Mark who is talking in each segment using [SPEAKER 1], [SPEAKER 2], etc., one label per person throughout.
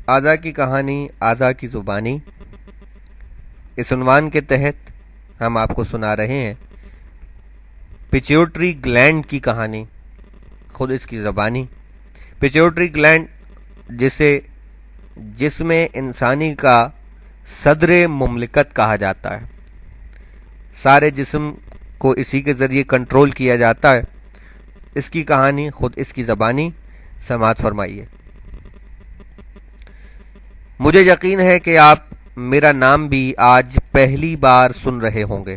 [SPEAKER 1] اعضاء کی کہانی اعضاء کی زبانی، اس عنوان کے تحت ہم آپ کو سنا رہے ہیں پیچیوٹری گلینڈ کی کہانی، خود اس کی زبانی۔ پیچیوٹری گلینڈ جسے جسم انسانی کا صدر مملکت کہا جاتا ہے، سارے جسم کو اسی کے ذریعے کنٹرول کیا جاتا ہے، اس کی کہانی خود اس کی زبانی سماعت فرمائیے۔ مجھے یقین ہے کہ آپ میرا نام بھی آج پہلی بار سن رہے ہوں گے۔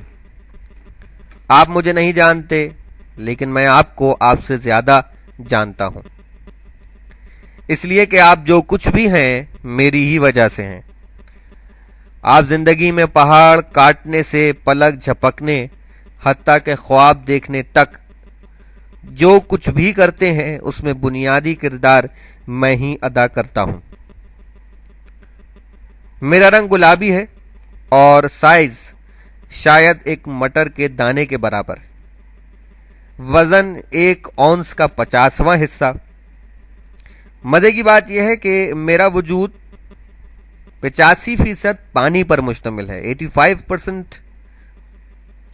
[SPEAKER 1] آپ مجھے نہیں جانتے، لیکن میں آپ کو آپ سے زیادہ جانتا ہوں، اس لیے کہ آپ جو کچھ بھی ہیں میری ہی وجہ سے ہیں۔ آپ زندگی میں پہاڑ کاٹنے سے پلک جھپکنے حتیٰ کہ خواب دیکھنے تک جو کچھ بھی کرتے ہیں اس میں بنیادی کردار میں ہی ادا کرتا ہوں۔ میرا رنگ گلابی ہے اور سائز شاید ایک مٹر کے دانے کے برابر، وزن 1 اونس کا 50واں حصہ۔ مزے کی بات یہ ہے کہ میرا وجود 85% پانی پر مشتمل ہے۔ 85%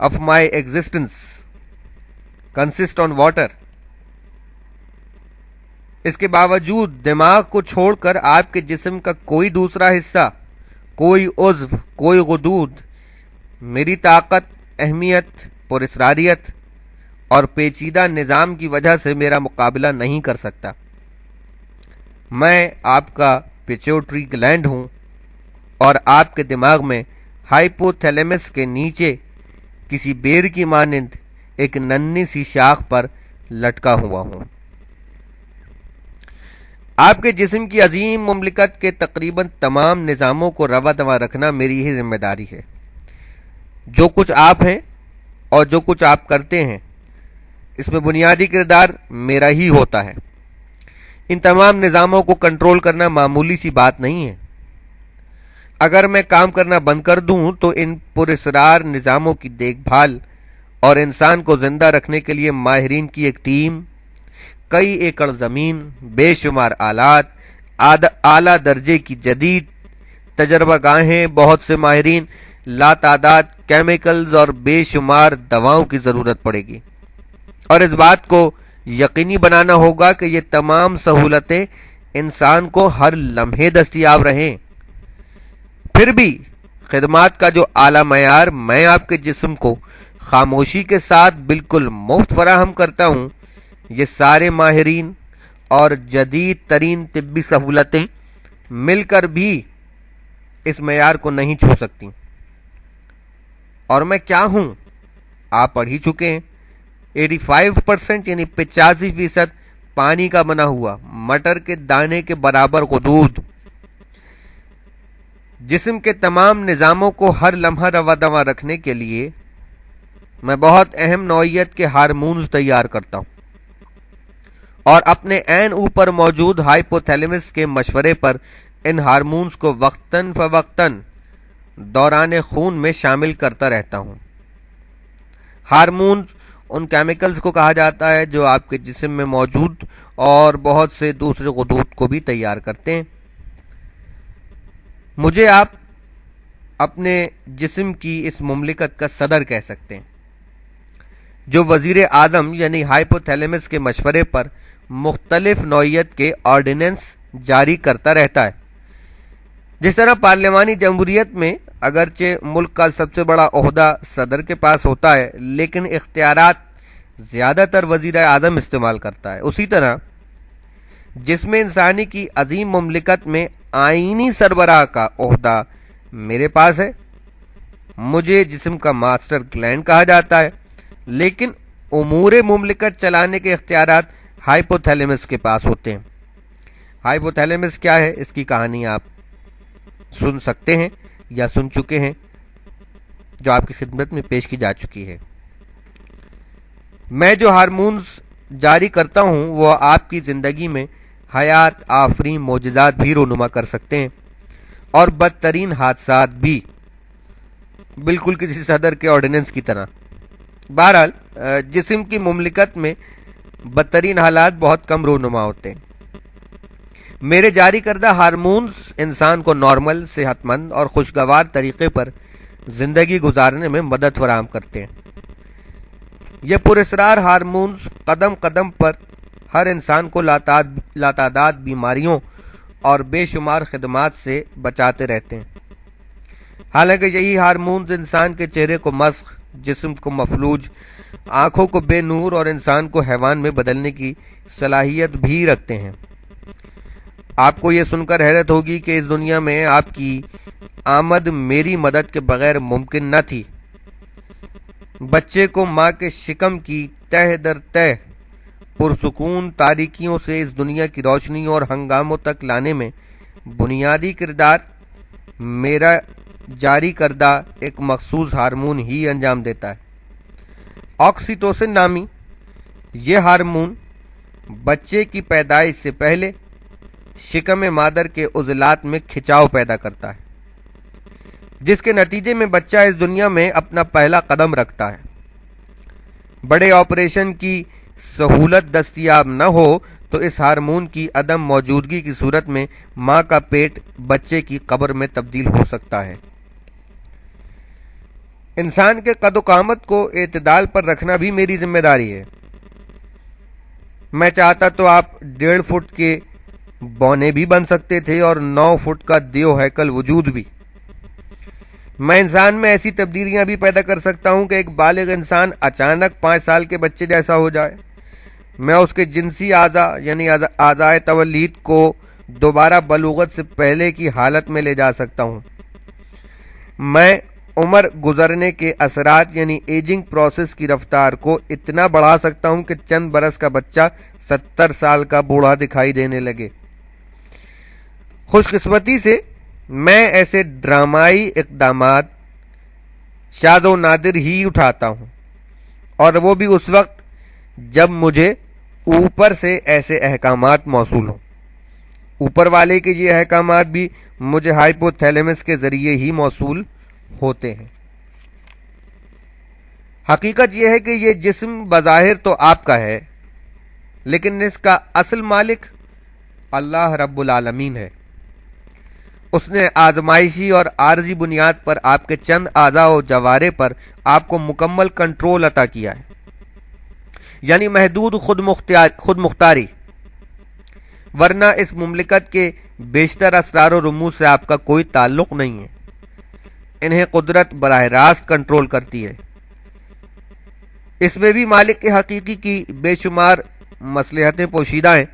[SPEAKER 1] of my existence consist on water۔ اس کے باوجود دماغ کو چھوڑ کر آپ کے جسم کا کوئی دوسرا حصہ، کوئی عضو، کوئی غدود میری طاقت، اہمیت، پراسراریت اور پیچیدہ نظام کی وجہ سے میرا مقابلہ نہیں کر سکتا۔ میں آپ کا پیچیوٹری گلینڈ ہوں اور آپ کے دماغ میں ہائپو تھیلیمس کے نیچے کسی بیر کی مانند ایک ننھی سی شاخ پر لٹکا ہوا ہوں۔ آپ کے جسم کی عظیم مملکت کے تقریباً تمام نظاموں کو رواں دواں رکھنا میری ہی ذمہ داری ہے۔ جو کچھ آپ ہیں اور جو کچھ آپ کرتے ہیں اس میں بنیادی کردار میرا ہی ہوتا ہے۔ ان تمام نظاموں کو کنٹرول کرنا معمولی سی بات نہیں ہے۔ اگر میں کام کرنا بند کر دوں تو ان پراسرار نظاموں کی دیکھ بھال اور انسان کو زندہ رکھنے کے لیے ماہرین کی ایک ٹیم، کئی ایکڑ زمین، بے شمار آلات، اعلیٰ درجے کی جدید تجربہ گاہیں، بہت سے ماہرین، لاتعداد کیمیکلز اور بے شمار دواؤں کی ضرورت پڑے گی، اور اس بات کو یقینی بنانا ہوگا کہ یہ تمام سہولتیں انسان کو ہر لمحے دستیاب رہیں۔ پھر بھی خدمات کا جو اعلیٰ معیار میں آپ کے جسم کو خاموشی کے ساتھ بالکل مفت فراہم کرتا ہوں، یہ سارے ماہرین اور جدید ترین طبی سہولتیں مل کر بھی اس معیار کو نہیں چھو سکتی۔ اور میں کیا ہوں آپ پڑھ ہی چکے ہیں۔ 85% یعنی 85% پانی کا بنا ہوا مٹر کے دانے کے برابر غدود، جسم کے تمام نظاموں کو ہر لمحہ رواں دواں رکھنے کے لیے میں بہت اہم نوعیت کے ہارمونز تیار کرتا ہوں، اور اپنے عین اوپر موجود ہائپوتھیلیمس کے مشورے پر ان ہارمونز کو وقتاً فوقتاً دوران خون میں شامل کرتا رہتا ہوں۔ ہارمونز ان کیمیکلز کو کہا جاتا ہے جو آپ کے جسم میں موجود اور بہت سے دوسرے غدود کو بھی تیار کرتے ہیں۔ مجھے آپ اپنے جسم کی اس مملکت کا صدر کہہ سکتے ہیں، جو وزیر اعظم یعنی ہائپوتھیلیمس کے مشورے پر مختلف نوعیت کے آرڈیننس جاری کرتا رہتا ہے۔ جس طرح پارلیمانی جمہوریت میں اگرچہ ملک کا سب سے بڑا عہدہ صدر کے پاس ہوتا ہے، لیکن اختیارات زیادہ تر وزیر اعظم استعمال کرتا ہے، اسی طرح جسم انسانی کی عظیم مملکت میں آئینی سربراہ کا عہدہ میرے پاس ہے۔ مجھے جسم کا ماسٹر گلینڈ کہا جاتا ہے، لیکن امور مملکت چلانے کے اختیارات ہائپوتھیلیمس کے پاس ہوتے ہیں۔ ہائپوتھیلیمس کیا ہے، اس کی کہانی آپ سن سکتے ہیں یا سن چکے ہیں، جو آپ کی خدمت میں پیش کی جا چکی ہے۔ میں جو ہارمونز جاری کرتا ہوں وہ آپ کی زندگی میں حیات آفرین معجزات بھی رونما کر سکتے ہیں، اور بدترین حادثات بھی، بالکل کسی صدر کے آرڈیننس کی طرح۔ بہرحال جسم کی مملکت میں بدترین حالات بہت کم رونما ہوتے ہیں۔ میرے جاری کردہ ہارمونز انسان کو نارمل، صحت مند اور خوشگوار طریقے پر زندگی گزارنے میں مدد فراہم کرتے ہیں۔ یہ پراسرار ہارمونز قدم قدم پر ہر انسان کو لاتعداد بیماریوں اور بے شمار خدمات سے بچاتے رہتے ہیں۔ حالانکہ یہی ہارمونز انسان کے چہرے کو مسخ، جسم کو مفلوج، آنکھوں کو بے نور اور انسان کو حیوان میں بدلنے کی صلاحیت بھی رکھتے ہیں۔ آپ کو یہ سن کر حیرت ہوگی کہ اس دنیا میں آپ کی آمد میری مدد کے بغیر ممکن نہ تھی۔ بچے کو ماں کے شکم کی تہ در تہ پرسکون تاریکیوں سے اس دنیا کی روشنیوں اور ہنگاموں تک لانے میں بنیادی کردار میرا جاری کردہ ایک مخصوص ہارمون ہی انجام دیتا ہے۔ آکسیٹوسن نامی یہ ہارمون بچے کی پیدائش سے پہلے شکم مادر کے عضلات میں کھچاؤ پیدا کرتا ہے، جس کے نتیجے میں بچہ اس دنیا میں اپنا پہلا قدم رکھتا ہے۔ بڑے آپریشن کی سہولت دستیاب نہ ہو تو اس ہارمون کی عدم موجودگی کی صورت میں ماں کا پیٹ بچے کی قبر میں تبدیل ہو سکتا ہے۔ انسان کے قد و قامت کو اعتدال پر رکھنا بھی میری ذمہ داری ہے۔ میں چاہتا تو آپ 1.5 فٹ کے بونے بھی بن سکتے تھے اور 9 فٹ کا دیو ہیکل وجود بھی۔ میں انسان میں ایسی تبدیلیاں بھی پیدا کر سکتا ہوں کہ ایک بالغ انسان اچانک 5 سال کے بچے جیسا ہو جائے۔ میں اس کے جنسی اعضاء یعنی اعضائے تولید کو دوبارہ بلوغت سے پہلے کی حالت میں لے جا سکتا ہوں۔ میں عمر گزرنے کے اثرات یعنی ایجنگ پروسیس کی رفتار کو اتنا بڑھا سکتا ہوں کہ چند برس کا بچہ 70 سال کا بوڑھا دکھائی دینے لگے۔ خوش قسمتی سے میں ایسے ڈرامائی اقدامات شاذ و نادر ہی اٹھاتا ہوں، اور وہ بھی اس وقت جب مجھے اوپر سے ایسے احکامات موصول ہوں۔ اوپر والے کے یہ احکامات بھی مجھے ہائپو تھیلیمس کے ذریعے ہی موصول ہوتے ہیں۔ حقیقت یہ ہے کہ یہ جسم بظاہر تو آپ کا ہے، لیکن اس کا اصل مالک اللہ رب العالمین ہے۔ اس نے آزمائشی اور عارضی بنیاد پر آپ کے چند اعضاء و جوارے پر آپ کو مکمل کنٹرول عطا کیا ہے، یعنی محدود خود مختاری، ورنہ اس مملکت کے بیشتر اسرار و رموز سے آپ کا کوئی تعلق نہیں ہے۔ انہیں قدرت براہ راست کنٹرول کرتی ہے۔ اس میں بھی مالک کے حقیقی کی بے شمار مصلحتیں پوشیدہ ہیں۔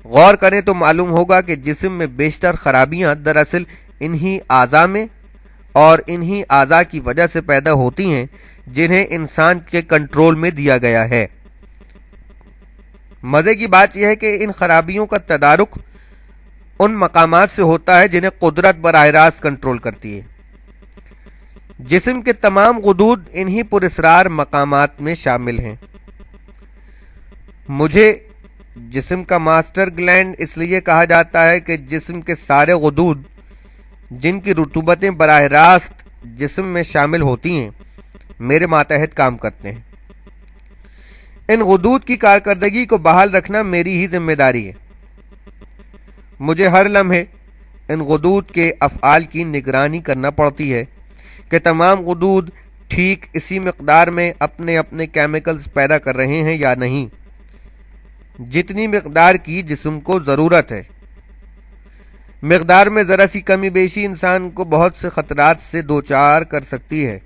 [SPEAKER 1] غور کریں تو معلوم ہوگا کہ جسم میں بیشتر خرابیاں دراصل انہی اعضاء میں اور انہی اعضاء کی وجہ سے پیدا ہوتی ہیں جنہیں انسان کے کنٹرول میں دیا گیا ہے۔ مزے کی بات یہ ہے کہ ان خرابیوں کا تدارک ان مقامات سے ہوتا ہے جنہیں قدرت براہ راست کنٹرول کرتی ہے۔ جسم کے تمام غدود انہی پراسرار مقامات میں شامل ہیں۔ مجھے جسم کا ماسٹر گلینڈ اس لیے کہا جاتا ہے کہ جسم کے سارے غدود جن کی رطوبتیں براہ راست جسم میں شامل ہوتی ہیں میرے ماتحت کام کرتے ہیں۔ ان غدود کی کارکردگی کو بحال رکھنا میری ہی ذمہ داری ہے۔ مجھے ہر لمحے ان غدود کے افعال کی نگرانی کرنا پڑتی ہے کہ تمام غدود ٹھیک اسی مقدار میں اپنے اپنے کیمیکلز پیدا کر رہے ہیں یا نہیں، جتنی مقدار کی جسم کو ضرورت ہے۔ مقدار میں ذرا سی کمی بیشی انسان کو بہت سے خطرات سے دوچار کر سکتی ہے۔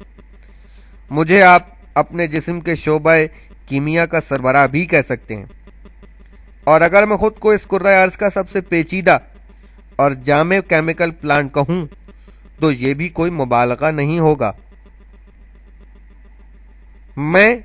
[SPEAKER 1] مجھے آپ اپنے جسم کے شعبہ کیمیا کا سربراہ بھی کہہ سکتے ہیں، اور اگر میں خود کو اس کرۂ ارض کا سب سے پیچیدہ اور جامع کیمیکل پلانٹ کہوں تو یہ بھی کوئی مبالغہ نہیں ہوگا۔ میں